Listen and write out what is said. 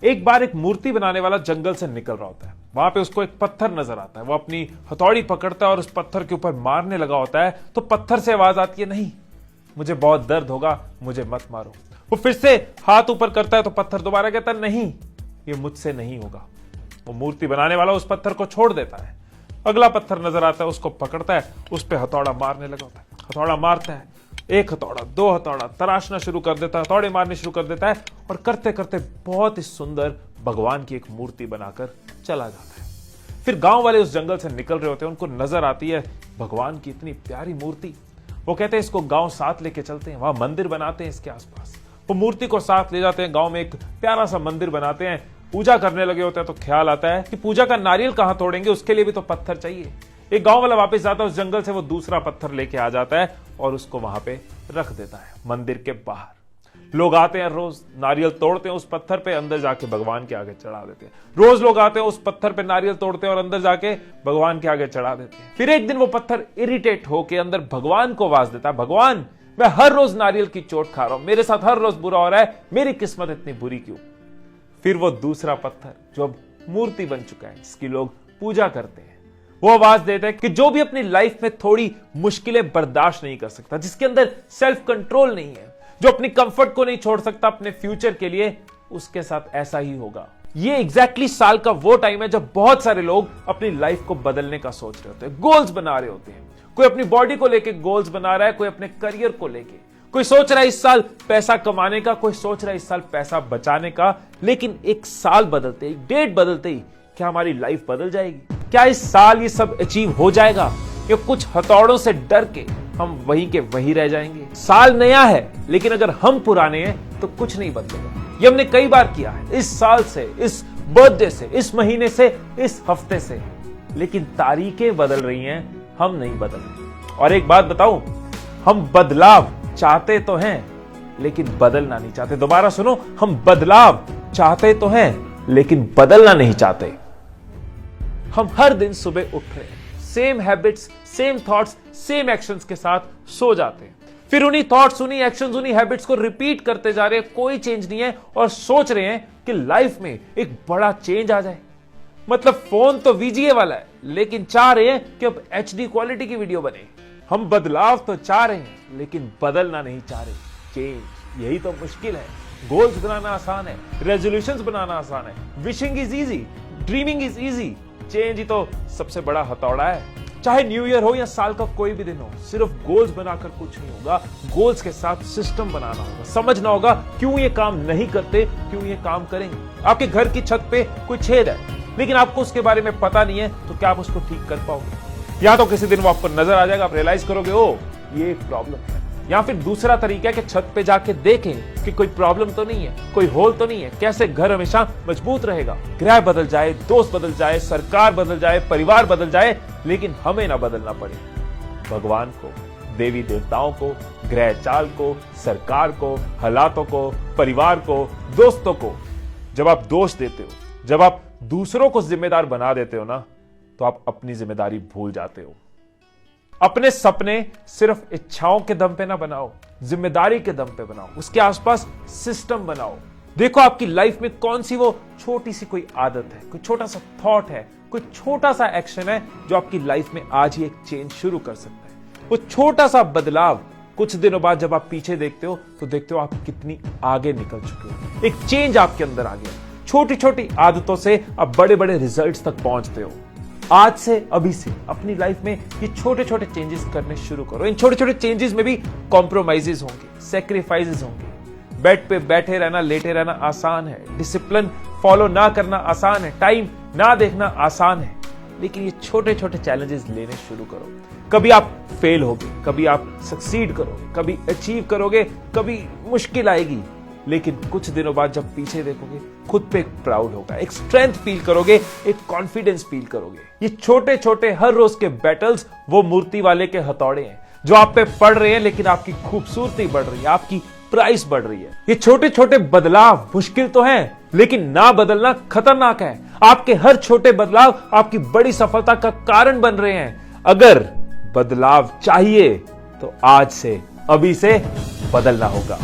एक बार एक मूर्ति बनाने वाला जंगल से निकल रहा होता है। वहां पे उसको एक पत्थर नजर आता है। वो अपनी हथौड़ी पकड़ता है और उस पत्थर के ऊपर मारने लगा होता है तो पत्थर से आवाज आती है, नहीं, मुझे बहुत दर्द होगा, मुझे मत मारो। वो फिर से हाथ ऊपर करता है तो पत्थर दोबारा कहता है, नहीं, ये मुझसे नहीं होगा। वो मूर्ति बनाने वाला उस पत्थर को छोड़ देता है। अगला पत्थर नजर आता है, उसको पकड़ता है, उस पर हथौड़ा मारने लगा होता है। हथौड़ा मारता है, एक हथौड़ा, दो हथौड़ा, तराशना शुरू कर देता है, हथौड़े मारने शुरू कर देता है और करते करते बहुत ही सुंदर भगवान की एक मूर्ति बनाकर चला जाता है। फिर गांव वाले उस जंगल से निकल रहे होते हैं, उनको नजर आती है भगवान की इतनी प्यारी मूर्ति। वो कहते हैं इसको गांव साथ लेके चलते हैं, वहां मंदिर बनाते हैं इसके आसपास। वो मूर्ति को साथ ले जाते हैं, गांव में एक प्यारा सा मंदिर बनाते हैं, पूजा करने लगे होते हैं तो ख्याल आता है कि पूजा का नारियल कहां तोड़ेंगे, उसके लिए भी तो पत्थर चाहिए। एक गांव वाला वापस जाता है उस जंगल से, वो दूसरा पत्थर लेके आ जाता है और उसको वहां पे रख देता है मंदिर के बाहर। लोग आते हैं, रोज नारियल तोड़ते हैं उस पत्थर पे, अंदर जाके भगवान के आगे चढ़ा देते हैं। रोज लोग आते हैं उस पत्थर पे नारियल तोड़ते हैं और अंदर जाके भगवान के आगे चढ़ा देते हैं। फिर एक दिन वो पत्थर इरिटेट होके अंदर भगवान को आवाज देता है, भगवान, मैं हर रोज नारियल की चोट खा रहा हूं, मेरे साथ हर रोज बुरा हो रहा है, मेरी किस्मत इतनी बुरी क्यों। फिर वो दूसरा पत्थर जो अब मूर्ति बन चुका है, जिसकी लोग पूजा करते हैं, वो आवाज देता है कि जो भी अपनी लाइफ में थोड़ी मुश्किलें बर्दाश्त नहीं कर सकता, जिसके अंदर सेल्फ कंट्रोल नहीं है, जो अपनी कंफर्ट को नहीं छोड़ सकता अपने फ्यूचर के लिए, उसके साथ ऐसा ही होगा। ये एग्जैक्टली साल का वो टाइम है जब बहुत सारे लोग अपनी लाइफ को बदलने का सोच रहे होते हैं, गोल्स बना रहे होते हैं। कोई अपनी बॉडी को लेके गोल्स बना रहा है, कोई अपने करियर को लेके, कोई सोच रहा है इस साल पैसा कमाने का, कोई सोच रहा है इस साल पैसा बचाने का। लेकिन एक साल बदलते ही, डेट बदलते ही क्या हमारी लाइफ बदल जाएगी? क्या इस साल ये सब अचीव हो जाएगा या कुछ हथौड़ों से डर के हम वहीं के वहीं रह जाएंगे? साल नया है लेकिन अगर हम पुराने हैं तो कुछ नहीं बदलेगा। ये हमने कई बार किया है, इस साल से, इस बर्थडे से, इस महीने से, इस हफ्ते से। लेकिन तारीखें बदल रही हैं, हम नहीं बदल रहे। और एक बात बताऊं, हम बदलाव चाहते तो हैं लेकिन बदलना नहीं चाहते। दोबारा सुनो, हम बदलाव चाहते तो हैं लेकिन बदलना नहीं चाहते। हम हर दिन सुबह उठ रहे हैं, same habits, same thoughts, same actions के साथ सो जाते हैं। फिर उन्हीं थॉट्स, उन्हीं एक्शंस, उन्हीं हैबिट्स को रिपीट करते जा रहे हैं, कोई चेंज नहीं है और सोच रहे हैं कि लाइफ में एक बड़ा चेंज आ जाए। मतलब फोन तो वीजीए वाला है लेकिन चाह रहे हैं कि अब एचडी क्वालिटी की वीडियो बने। हम बदलाव तो चाह रहे हैं लेकिन बदलना नहीं चाह रहे। चेंज, यही तो मुश्किल है। गोल्स बनाना आसान है, रेजोल्यूशंस बनाना आसान है, wishing is easy, dreaming is easy. Change ही तो सबसे बड़ा हथौड़ा है। चाहे न्यू ईयर हो या साल का कोई भी दिन हो, सिर्फ गोल्स बनाकर कुछ नहीं होगा। गोल्स के साथ सिस्टम बनाना होगा, समझना होगा क्यों ये काम नहीं करते, क्यों ये काम करेंगे। आपके घर की छत पे कोई छेद है लेकिन आपको उसके बारे में पता नहीं है, तो क्या आप उसको ठीक कर पाओगे? या तो किसी दिन वो आपको नजर आ जाएगा, आप रियलाइज करोगे ओ ये एक प्रॉब्लम है। या फिर दूसरा तरीका है कि छत पे जाके देखें कि कोई प्रॉब्लम तो नहीं है, कोई होल तो नहीं है, कैसे घर हमेशा मजबूत रहेगा। ग्रह बदल जाए, दोस्त बदल जाए, सरकार बदल जाए, परिवार बदल जाए, लेकिन हमें ना बदलना पड़े। भगवान को, देवी देवताओं को, ग्रह चाल को, सरकार को, हालातों को, परिवार को, दोस्तों को जब आप दोष देते हो, जब आप दूसरों को जिम्मेदार बना देते हो ना, तो आप अपनी जिम्मेदारी भूल जाते हो। अपने सपने सिर्फ इच्छाओं के दम पे ना बनाओ, जिम्मेदारी के दम पे बनाओ, उसके आसपास सिस्टम बनाओ। देखो आपकी लाइफ में कौन सी वो छोटी सी कोई आदत है, कोई छोटा सा थॉट है, कोई छोटा सा एक्शन है जो आपकी लाइफ में आज ही एक चेंज शुरू कर सकता है। वो छोटा सा बदलाव कुछ दिनों बाद जब आप पीछे देखते हो तो देखते हो आप कितनी आगे निकल चुके हो। एक चेंज आपके अंदर आ गया। छोटी छोटी आदतों से आप बड़े बड़े रिजल्ट्स तक पहुंचते हो। आज से, अभी से अपनी लाइफ में ये छोटे छोटे चेंजेस करने शुरू करो। इन छोटे छोटे चेंजेस में भी कॉम्प्रोमाइजेस होंगे, सैक्रिफाइसेस होंगे। बेड पे बैठे रहना, लेटे रहना आसान है, डिसिप्लिन फॉलो ना करना आसान है, टाइम ना देखना आसान है, लेकिन ये छोटे छोटे चैलेंजेस लेने शुरू करो। कभी आप फेल होगे, कभी आप सक्सीड करोगे, कभी अचीव करोगे, कभी मुश्किल आएगी, लेकिन कुछ दिनों बाद जब पीछे देखोगे खुद पे एक प्राउड होगा, एक स्ट्रेंथ फील करोगे, एक कॉन्फिडेंस फील करोगे। ये छोटे छोटे हर रोज के बैटल्स वो मूर्ति वाले के हथौड़े हैं जो आप पे पड़ रहे हैं, लेकिन आपकी खूबसूरती बढ़ रही है, आपकी प्राइस बढ़ रही है। ये छोटे छोटे बदलाव मुश्किल तो हैं, लेकिन ना बदलना खतरनाक है। आपके हर छोटे बदलाव आपकी बड़ी सफलता का कारण बन रहे हैं। अगर बदलाव चाहिए तो आज से, अभी से बदलना होगा।